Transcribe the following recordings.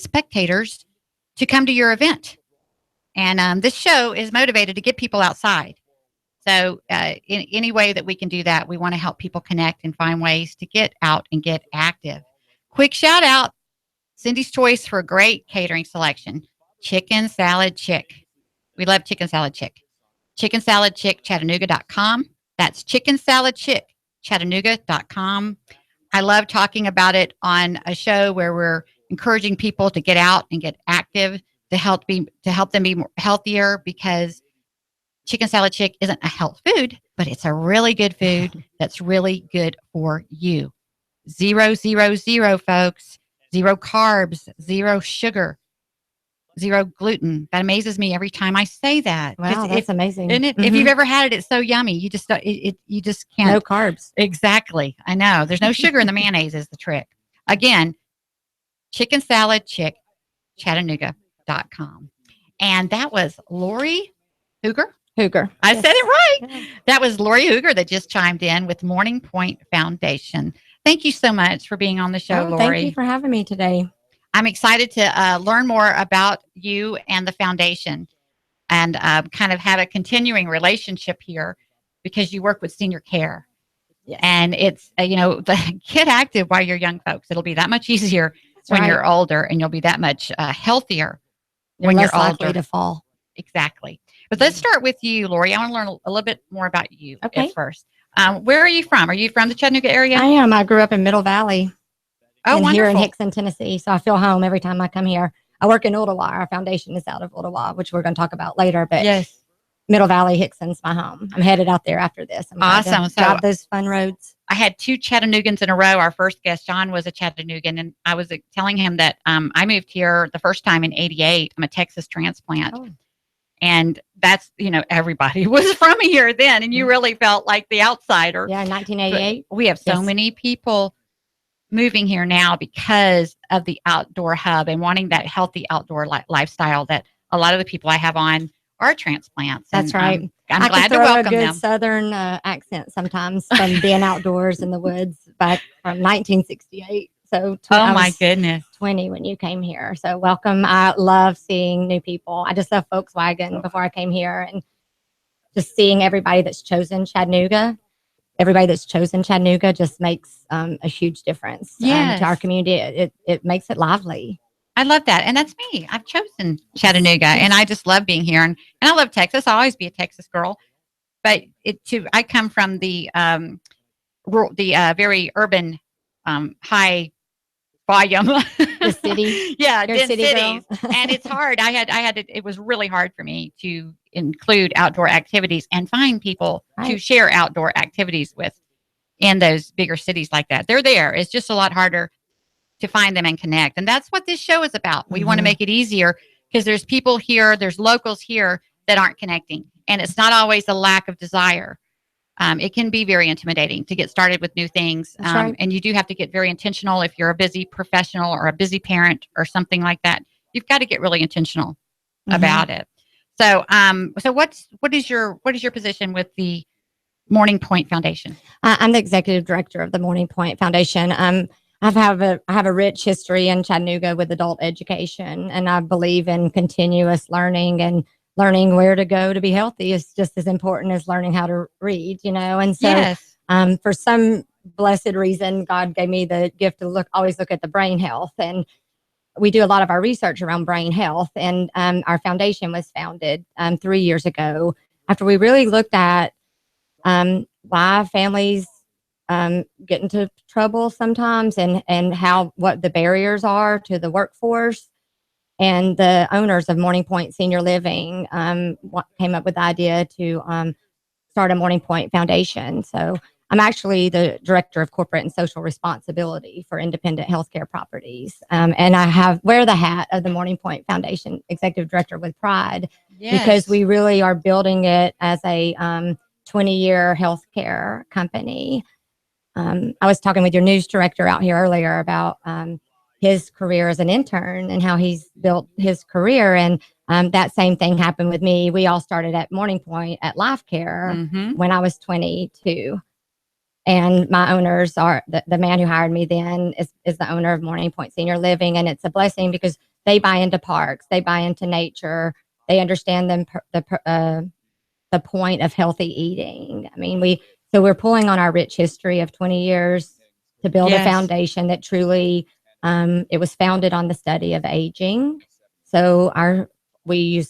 spectators to come to your event. And this show is motivated to get people outside. So in any way that we can do that, we want to help people connect and find ways to get out and get active. Quick shout out, Cindy's Choice for a great catering selection. Chicken Salad Chick. We love Chicken Salad Chick. Chicken Salad Chick, Chattanooga.com. That's Chicken Salad Chick, Chattanooga.com. I love talking about it on a show where we're encouraging people to get out and get active to help them be more healthier, because Chicken Salad Chick isn't a health food, but it's a really good food that's really good for you. 0, 0, 0, folks. 0 carbs, 0 sugar, 0 gluten. That amazes me every time I say that. Wow, that's amazing. Isn't it? Mm-hmm. If you've ever had it, it's so yummy. You just can't. No carbs. Exactly. I know. There's no sugar in the mayonnaise is the trick. Again, Chicken Salad Chick, Chattanooga.com. And that was Lori Hooger. I said it right. Yeah. That was Lori Hooger that just chimed in with Morning Point Foundation. Thank you so much for being on the show, Lori. Thank you for having me today. I'm excited to learn more about you and the foundation, and kind of have a continuing relationship here, because you work with senior care. Yes. And it's, get active while you're young folks. It'll be that much easier when you're older, and you'll be that much healthier when you're older. Likely to fall. Exactly. But let's start with you, Lori. I want to learn a little bit more about you at first. Where are you from? Are you from the Chattanooga area? I am. I grew up in Middle Valley. Oh, and wonderful. Here in Hickson, Tennessee. So I feel home every time I come here. I work in Ottawa. Our foundation is out of Ottawa, which we're going to talk about later. But yes, Middle Valley, Hickson's my home. I'm headed out there after this. I'm awesome. So drive those fun roads. I had 2 Chattanoogans in a row. Our first guest, John, was a Chattanoogan, and I was telling him that I moved here the first time in '88. I'm a Texas transplant. Oh. And that's, everybody was from here then. And you really felt like the outsider. Yeah, 1988. But we have so many people moving here now because of the outdoor hub and wanting that healthy outdoor lifestyle that a lot of the people I have on are transplants. That's right. I'm glad to welcome them. I can throw a good Southern accent sometimes from being outdoors in the woods back from 1968. So my goodness. 20 when you came here. So welcome. I love seeing new people. I just left Volkswagen before I came here, and just seeing everybody that's chosen Chattanooga. Everybody that's chosen Chattanooga just makes a huge difference to our community. It makes it lively. I love that. And that's me. I've chosen Chattanooga, and I just love being here. And I love Texas. I'll always be a Texas girl. But I come from the very urban, high volume. The city. Yeah, dense cities. And it's hard. It was really hard for me to include outdoor activities and find people to share outdoor activities with in those bigger cities like that. They're there. It's just a lot harder to find them and connect. And that's what this show is about. We want to make it easier, because there's people here, there's locals here that aren't connecting. And it's not always a lack of desire. It can be very intimidating to get started with new things. And you do have to get very intentional. If you're a busy professional or a busy parent or something like that, you've got to get really intentional about it. So, what is your position with the Morning Point Foundation? I'm the executive director of the Morning Point Foundation. I have a rich history in Chattanooga with adult education, and I believe in continuous learning, and learning where to go to be healthy is just as important as learning how to read, And so, for some blessed reason, God gave me the gift to always look at the brain health, and we do a lot of our research around brain health. And our foundation was founded 3 years ago after we really looked at why families get into trouble sometimes, and what the barriers are to the workforce. And the owners of Morning Point Senior Living came up with the idea to start a Morning Point Foundation. So I'm actually the director of corporate and social responsibility for independent healthcare properties. And I wear the hat of the Morning Point Foundation executive director with pride, because we really are building it as a 20-year healthcare company. I was talking with your news director out here earlier about his career as an intern and how he's built his career. And that same thing happened with me. We all started at Morning Point at Life Care when I was 22. And my owners are the man who hired me then is the owner of Morning Point Senior Living. And it's a blessing because they buy into parks, they buy into nature, they understand the point of healthy eating. I mean, we're pulling on our rich history of 20 years to build a foundation that truly, it was founded on the study of aging. So we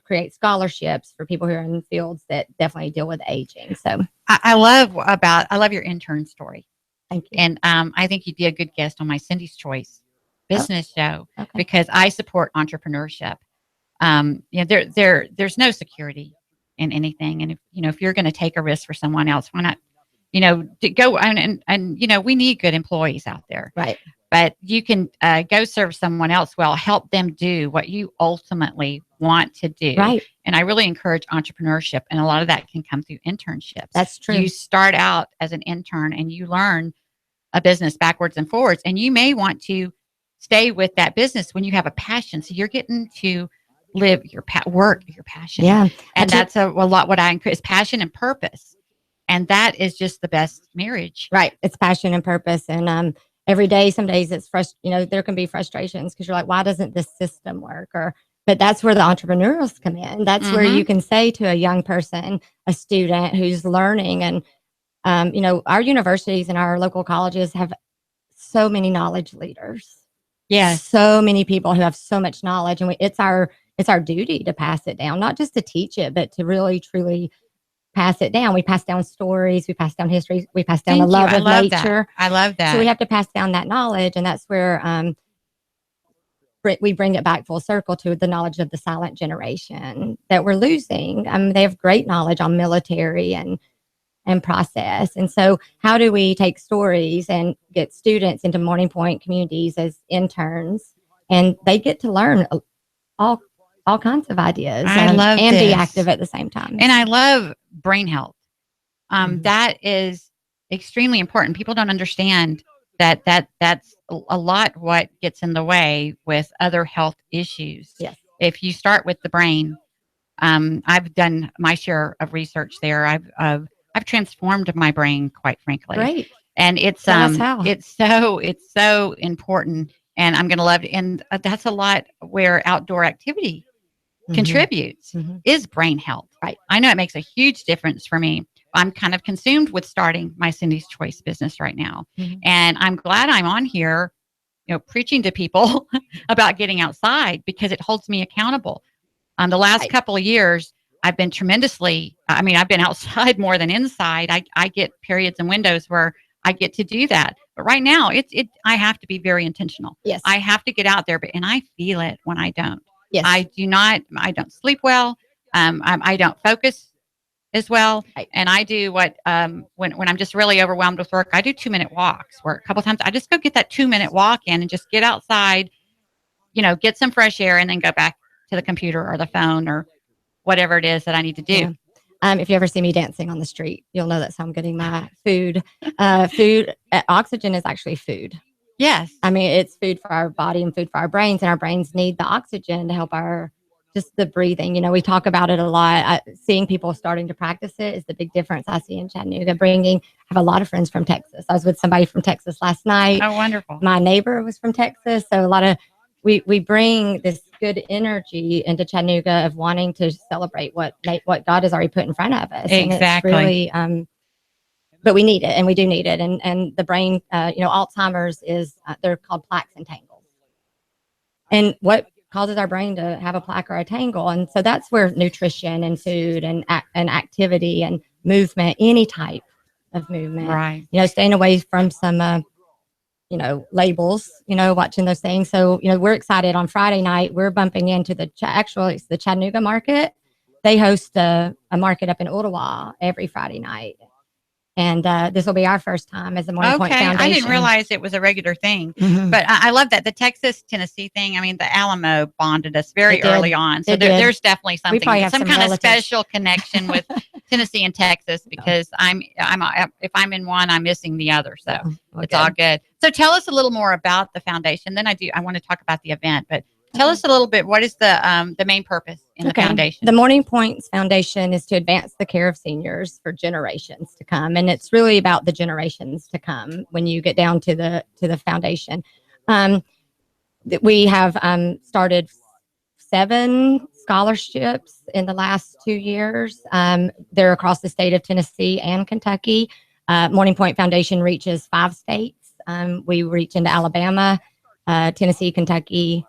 create scholarships for people who are in fields that definitely deal with aging. So I love your intern story. Thank you. And I think you'd be a good guest on my Cindy's Choice business show okay. because I support entrepreneurship. There's no security in anything, and if you're going to take a risk for someone else, why not? To go and we need good employees out there, right? But you can go serve someone else well, help them do what you ultimately want to do. Right. And I really encourage entrepreneurship. And a lot of that can come through internships. That's true. You start out as an intern and you learn a business backwards and forwards. And you may want to stay with that business when you have a passion. So you're getting to live your work, your passion. Yeah. And that's a lot what I encourage is passion and purpose. And that is just the best marriage. Right. It's passion and purpose. And every day, some days it's there can be frustrations because you're like, why doesn't this system work? But that's where the entrepreneurs come in. That's where you can say to a young person, a student who's learning, and our universities and our local colleges have so many knowledge leaders. Yeah, so many people who have so much knowledge, and it's our duty to pass it down, not just to teach it, but to really truly pass it down. We pass down stories, we pass down history, we pass down the love of nature. I love that. So we have to pass down that knowledge, and that's where we bring it back full circle to the knowledge of the silent generation that we're losing. They have great knowledge on military and process. And so how do we take stories and get students into Morning Point communities as interns, and they get to learn all kinds of ideas and be active at the same time. And I love brain health. That is extremely important. People don't understand that's a lot what gets in the way with other health issues. Yes. If you start with the brain, I've done my share of research there. I've transformed my brain, quite frankly. Great. And it's so important. And I'm going to love it. And that's a lot where outdoor activity contributes is brain health. Right. I know it makes a huge difference for me. I'm kind of consumed with starting my Cindy's Choice business right now. And I'm glad I'm on here, preaching to people about getting outside because it holds me accountable. The last couple of years, I've been I've been outside more than inside. I get periods and windows where I get to do that. But right now, I have to be very intentional. Yes. I have to get out there, and I feel it when I don't. Yes. I don't sleep well. I don't focus as well. Right. And I do what, when I'm just really overwhelmed with work, I do 2-minute walks where a couple of times I just go get that 2-minute walk in and just get outside, get some fresh air and then go back to the computer or the phone or whatever it is that I need to do. Yeah. If you ever see me dancing on the street, you'll know that's how I'm getting my food. Oxygen is actually food. Yes. It's food for our body and food for our brains, and our brains need the oxygen to help just the breathing. We talk about it a lot. Seeing people starting to practice it is the big difference I see in Chattanooga. I have a lot of friends from Texas. I was with somebody from Texas last night. Oh, wonderful. My neighbor was from Texas. So we bring this good energy into Chattanooga of wanting to celebrate what God has already put in front of us. Exactly. And it's really, but we need it, and we do need it. And the brain, Alzheimer's is, they're called plaques and tangles. And what causes our brain to have a plaque or a tangle? And so that's where nutrition and food and activity and movement, any type of movement, right? Staying away from some, labels, watching those things. So, we're excited. On Friday night, we're bumping into it's the Chattanooga market. They host a market up in Ottawa every Friday night. And this will be our first time as a Morning Point Foundation. I didn't realize it was a regular thing, but I love that. The Texas-Tennessee thing, the Alamo bonded us very early on. So there's definitely some kind of special connection with Tennessee and Texas because if I'm in one, I'm missing the other. So it's all good. So tell us a little more about the foundation. Then I want to talk about the event, but tell us a little bit, what is the main purpose in the foundation? The Morning Points Foundation is to advance the care of seniors for generations to come. And it's really about the generations to come when you get down to the foundation. We have started 7 scholarships in the last 2 years. They're across the state of Tennessee and Kentucky. Morning Point Foundation reaches 5 states. We reach into Alabama, Tennessee, Kentucky,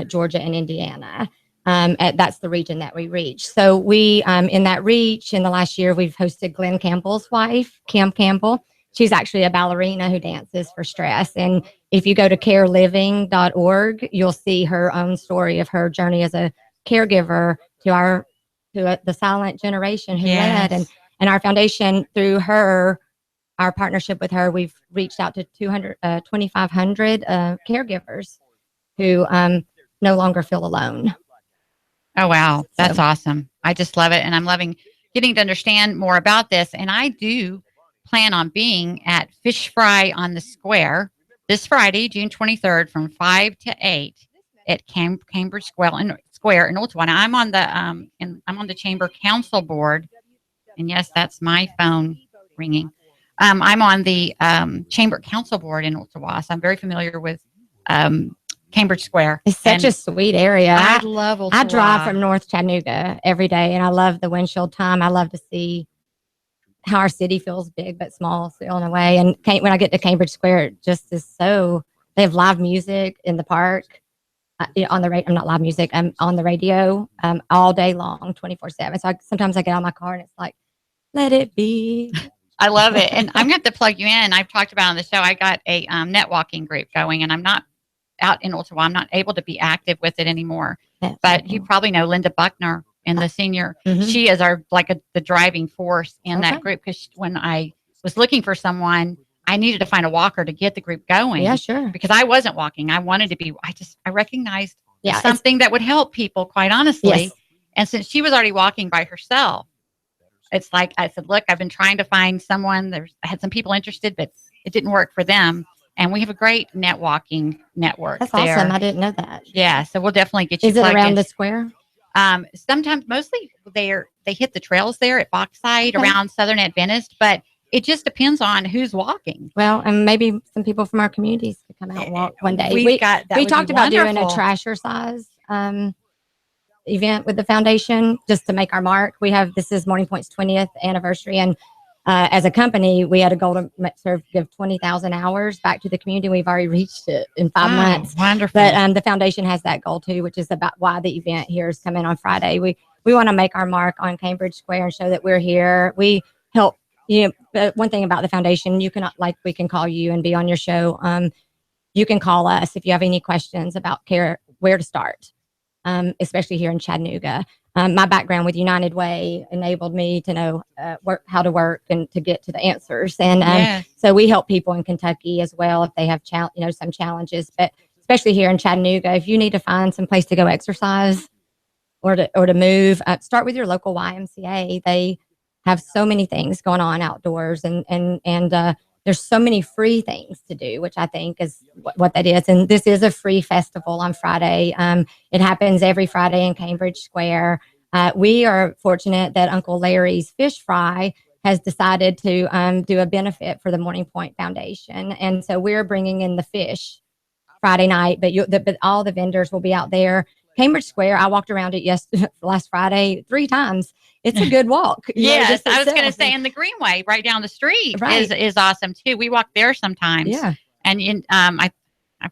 Georgia, and Indiana. That's the region that we reach. So we, in that reach, in the last year, we've hosted Glenn Campbell's wife, Kim Campbell. She's actually a ballerina who dances for stress. And if you go to careliving.org, you'll see her own story of her journey as a caregiver to the silent generation who led. And our foundation, through her, our partnership with her, we've reached out to 2,500 caregivers who no longer feel alone. Oh, wow. That's awesome. I just love it. And I'm loving getting to understand more about this. And I do plan on being at Fish Fry on the Square this Friday, June 23rd, from 5 to 8 at Cambridge Square in Ooltewah. Now, I'm on the Chamber Council Board, and yes, that's my phone ringing. I'm on the Chamber Council Board in Ooltewah, so I'm very familiar with Cambridge Square. It's such a sweet area. I love Ooltewah. I drive from North Chattanooga every day, and I love the windshield time. I love to see how our city feels big but small still in a way. And when I get to Cambridge Square, it just is so. They have live music in the park on the radio. I'm not live music. I'm on the radio all day long, 24/7. So sometimes I get out of my car and it's like, let it be. I love it. And I'm going to plug you in. I've talked about on the show, I got a net walking group going, and I'm not out in Ooltewah. I'm not able to be active with it anymore. But you probably know Linda Buckner in the senior. Mm-hmm. She is the driving force in that group, because when I was looking for someone, I needed to find a walker to get the group going. Yeah, sure. Because I wasn't walking. I wanted to be, I recognized something that would help people, quite honestly. Yes. And since she was already walking by herself, it's like, I said, look, I've been trying to find someone. I had some people interested, but it didn't work for them. And we have a great net walking network. That's there. Awesome. I didn't know that. Yeah. So we'll definitely get you. Is it around the square? Sometimes, mostly they hit the trails there at Boxside around Southern Adventist, but it just depends on who's walking. Well, and maybe some people from our communities could come out and walk one day. We talked about doing a trasher size event with the foundation just to make our mark. This is Morning Point's 20th anniversary, and as a company, we had a goal to give 20,000 hours back to the community. We've already reached it in 5 months. Wonderful. But the foundation has that goal too, which is about why the event here is coming on Friday. We want to make our mark on Cambridge Square and show that we're here. We help. One thing about the foundation, we can call you and be on your show. You can call us if you have any questions about care, where to start, especially here in Chattanooga. My background with United Way enabled me to know how to work and to get to the answers. And so we help people in Kentucky as well if they have some challenges. But especially here in Chattanooga, if you need to find some place to go exercise or to move, start with your local YMCA. They have so many things going on outdoors, and there's so many free things to do, which I think is what that is. And this is a free festival on Friday. It happens every Friday in Cambridge Square. We are fortunate that Uncle Larry's Fish Fry has decided to do a benefit for the Morning Point Foundation. And so we're bringing in the fish Friday night, but all the vendors will be out there. Cambridge Square, I walked around it last Friday 3 times. It's a good walk. Yes, I was going to say, in the Greenway right down the street is awesome too. We walk there sometimes. Yeah, and I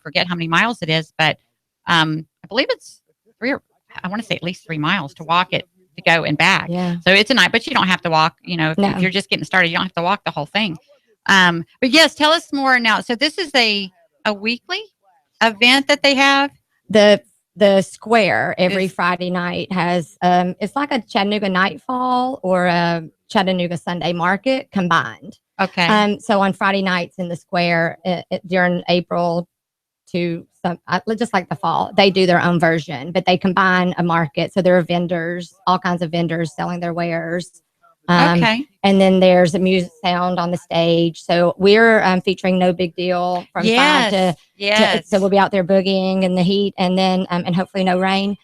forget how many miles it is, but I believe it's 3 or I want to say at least 3 miles to walk it to go and back. Yeah, so it's a night, but you don't have to walk. If you're just getting started, you don't have to walk the whole thing. But yes, tell us more now. So this is a weekly event that they have. The square every Friday night has it's like a Chattanooga Nightfall or a Chattanooga Sunday Market combined. Okay. So on Friday nights in the square during April to just like the fall, they do their own version, but they combine a market. So there are vendors, all kinds of vendors selling their wares. And then there's a music sound on the stage. So we're featuring No Big Deal from 5 to so we'll be out there boogieing in the heat, and then and hopefully no rain.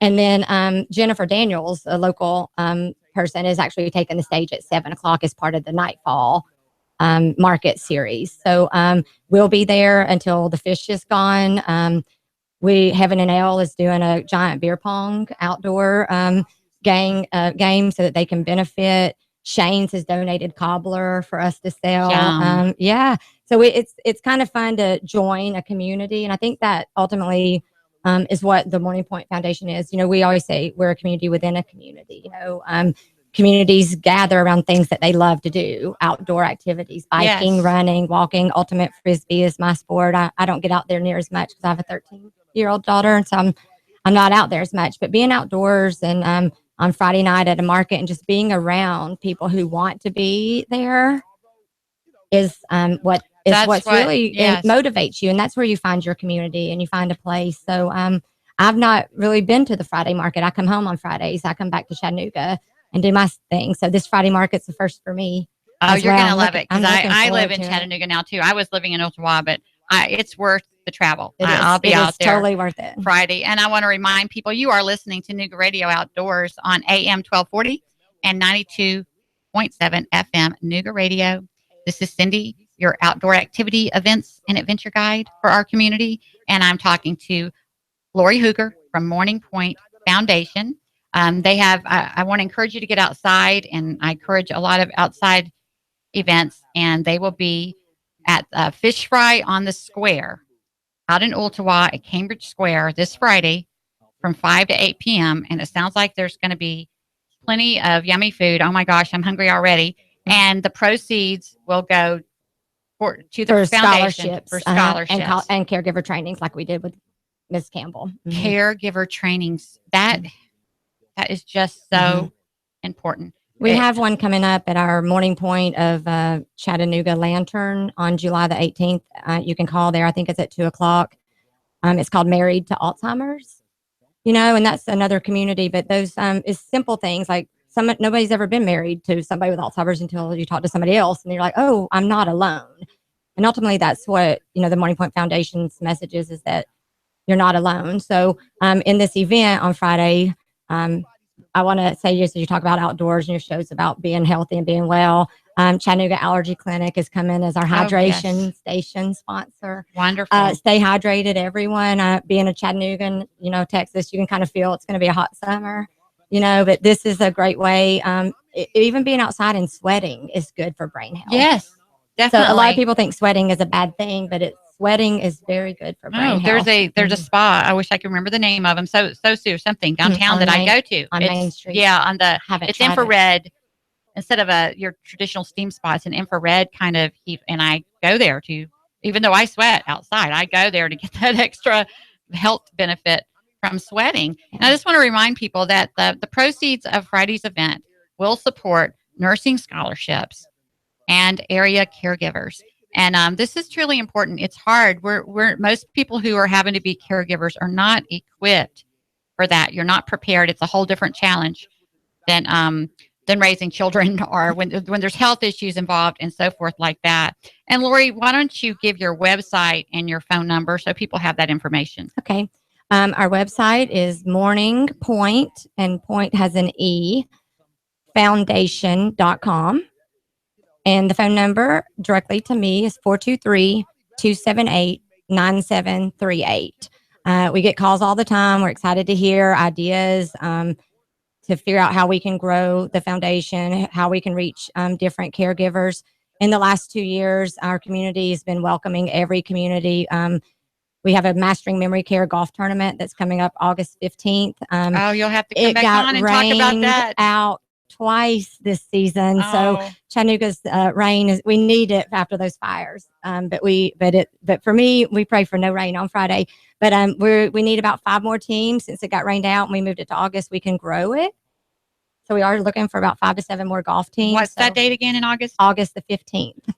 And then Jennifer Daniels, a local person, is actually taking the stage at 7 o'clock as part of the Nightfall market series. So we'll be there until the fish is gone. Heaven and Ale is doing a giant beer pong outdoor game so that they can benefit. Shane's has donated cobbler for us to sell. Yeah. So it's kind of fun to join a community. And I think that ultimately is what the Morning Point Foundation is. We always say we're a community within a community. Communities gather around things that they love to do, outdoor activities, biking, running, walking. Ultimate Frisbee is my sport. I don't get out there near as much because I have a 13-year-old daughter. And so I'm not out there as much, but being outdoors and on Friday night at a market and just being around people who want to be there is what's really motivates you. And that's where you find your community and you find a place. So I've not really been to the Friday market. I come home on Fridays. I come back to Chattanooga and do my thing. So this Friday market's the first for me. Oh, you're going to love it. Because I live in Chattanooga now too. I was living in Ottawa, but it's worth the travel. I'll be out there. Totally worth it. Friday. And I want to remind people, you are listening to Nooga Radio Outdoors on AM 1240 and 92.7 FM Nooga Radio. This is Cindy, your outdoor activity events and adventure guide for our community. And I'm talking to Lori Hooger from Morning Point Foundation. I want to encourage you to get outside, and I encourage a lot of outside events, and they will be at Fish Fry on the Square out in Ottawa at Cambridge Square this Friday from 5 to 8 p.m. And it sounds like there's going to be plenty of yummy food. Oh my gosh, I'm hungry already. And the proceeds will go to the foundation for scholarships and caregiver trainings like we did with Miss Campbell. Caregiver trainings. That is just so important. We have one coming up at our Morning Point of Chattanooga Lantern on July the 18th. You can call there. I think it's at 2:00. It's called Married to Alzheimer's, and that's another community. But those is simple things like nobody's ever been married to somebody with Alzheimer's until you talk to somebody else and you're like, oh, I'm not alone. And ultimately, that's what, the Morning Point Foundation's message is that you're not alone. So in this event on Friday, I want to say, you talk about outdoors and your show's about being healthy and being well. Chattanooga Allergy Clinic is coming as our hydration station sponsor. Wonderful. Stay hydrated, everyone. Being a Chattanoogan, Texas, you can kind of feel it's going to be a hot summer, but this is a great way. Even being outside and sweating is good for brain health. Yes, definitely. So a lot of people think sweating is a bad thing, but sweating is very good for brain health. There's a spa. I wish I could remember the name of them. So or something downtown that I go to on Main Street. Yeah, it's infrared instead of your traditional steam spa. It's an infrared kind of heat, and I go there even though I sweat outside, I go there to get that extra health benefit from sweating. And I just want to remind people that the proceeds of Friday's event will support nursing scholarships and area caregivers. And this is truly important. It's hard. Most people who are having to be caregivers are not equipped for that. You're not prepared. It's a whole different challenge than raising children or when there's health issues involved and so forth like that. And Lori, why don't you give your website and your phone number so people have that information? Okay. Our website is Morning Point, and Point has an E, foundation.com. And the phone number directly to me is 423-278-9738. We get calls all the time. We're excited to hear ideas to figure out how we can grow the foundation, how we can reach different caregivers. In the last 2 years, our community has been welcoming every community. We have a Mastering Memory Care golf tournament that's coming up August 15th. You'll have to come back on and talk about that. Out twice this season. So Chattanooga's rain we need it after those fires. But for me, we pray for no rain on Friday. But we need about 5 more teams since it got rained out and we moved it to August. We can grow it. So we are looking for about 5 to 7 more golf teams. What's that date again in August? August the 15th.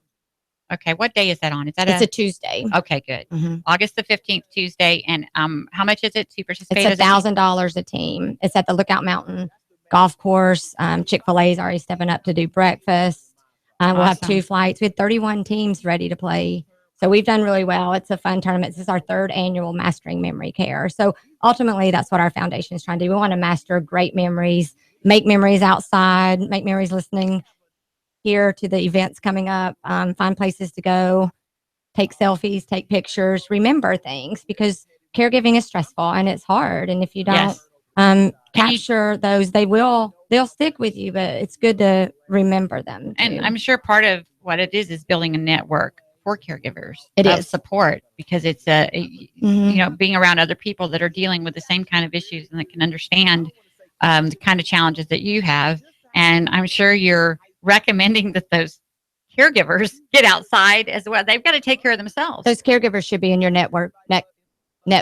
Okay. What day is that on? It's a Tuesday. Okay, good. August the 15th, Tuesday. And how much is it to participate? It's $1,000 a team. It's at the Lookout Mountain Golf Course. Chick-fil-A is already stepping up to do breakfast. We'll have 2 flights. We had 31 teams ready to play. So we've done really well. It's a fun tournament. This is our 3rd annual Mastering Memory Care. So ultimately, that's what our foundation is trying to do. We want to master great memories, make memories outside, make memories listening, here to the events coming up, find places to go, take selfies, take pictures, remember things, because caregiving is stressful and it's hard. And if you don't capture those, they'll stick with you, but it's good to remember them too. And I'm sure part of what it is building a network for caregivers of support, because it's being around other people that are dealing with the same kind of issues and that can understand the kind of challenges that you have. And I'm sure you're recommending that those caregivers get outside as well. They've got to take care of themselves. Those caregivers should be in your net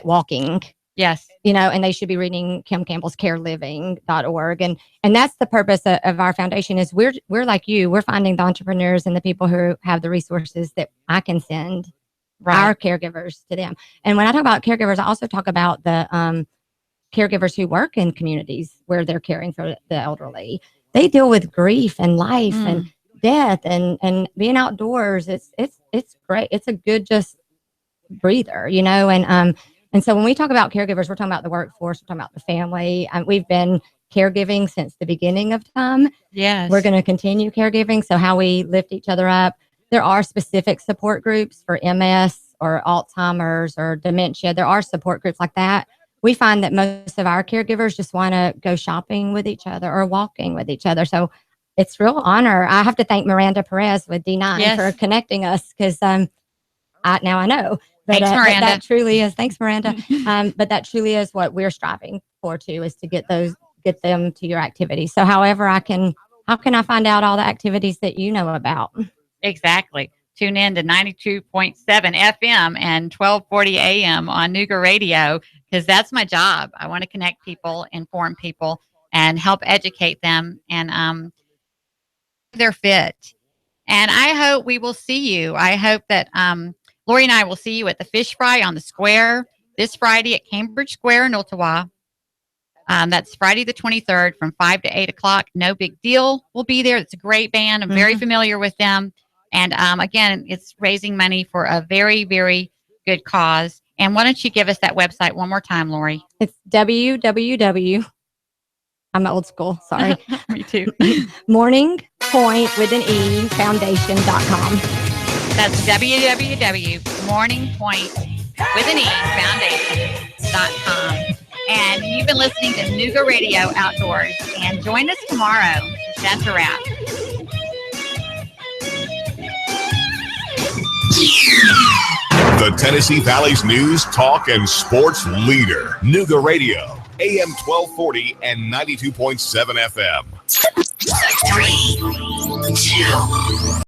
walking. Yes. And they should be reading Kim Campbell's careliving.org. And that's the purpose of our foundation is we're like you. We're finding the entrepreneurs and the people who have the resources that I can send our caregivers to them. And when I talk about caregivers, I also talk about the caregivers who work in communities where they're caring for the elderly. They deal with grief and life and death and being outdoors. It's great. It's a good just breather, and so when we talk about caregivers, we're talking about the workforce, we're talking about the family. We've been caregiving since the beginning of time. Yes. We're going to continue caregiving. So how we lift each other up. There are specific support groups for MS or Alzheimer's or dementia. There are support groups like that. We find that most of our caregivers just want to go shopping with each other or walking with each other. So it's real honor. I have to thank Miranda Perez with D9 for connecting us, because now I know. But, thanks, Miranda. But that truly is. Thanks, Miranda. But that truly is what we're striving for too, is to get them to your activities. So however how can I find out all the activities that you know about? Exactly. Tune in to 92.7 FM and 1240 AM on Nooga Radio, because that's my job. I want to connect people, inform people, and help educate them, and they're fit. And I hope we will see you. I hope that Lori and I will see you at the Fish Fry on the Square this Friday at Cambridge Square in Ottawa. That's Friday the 23rd from 5 to 8 o'clock. No Big Deal will be there. It's a great band. I'm very familiar with them. And again, it's raising money for a very, very good cause. And why don't you give us that website one more time, Lori? It's www. I'm old school. Sorry. Me too. Morning Point with an E Foundation.com. That's www.morningpointwithanE.foundation.com. And you've been listening to Nooga Radio Outdoors. And join us tomorrow. That's a wrap. The Tennessee Valley's news, talk, and sports leader. Nooga Radio, AM 1240 and 92.7 FM. 3, 2,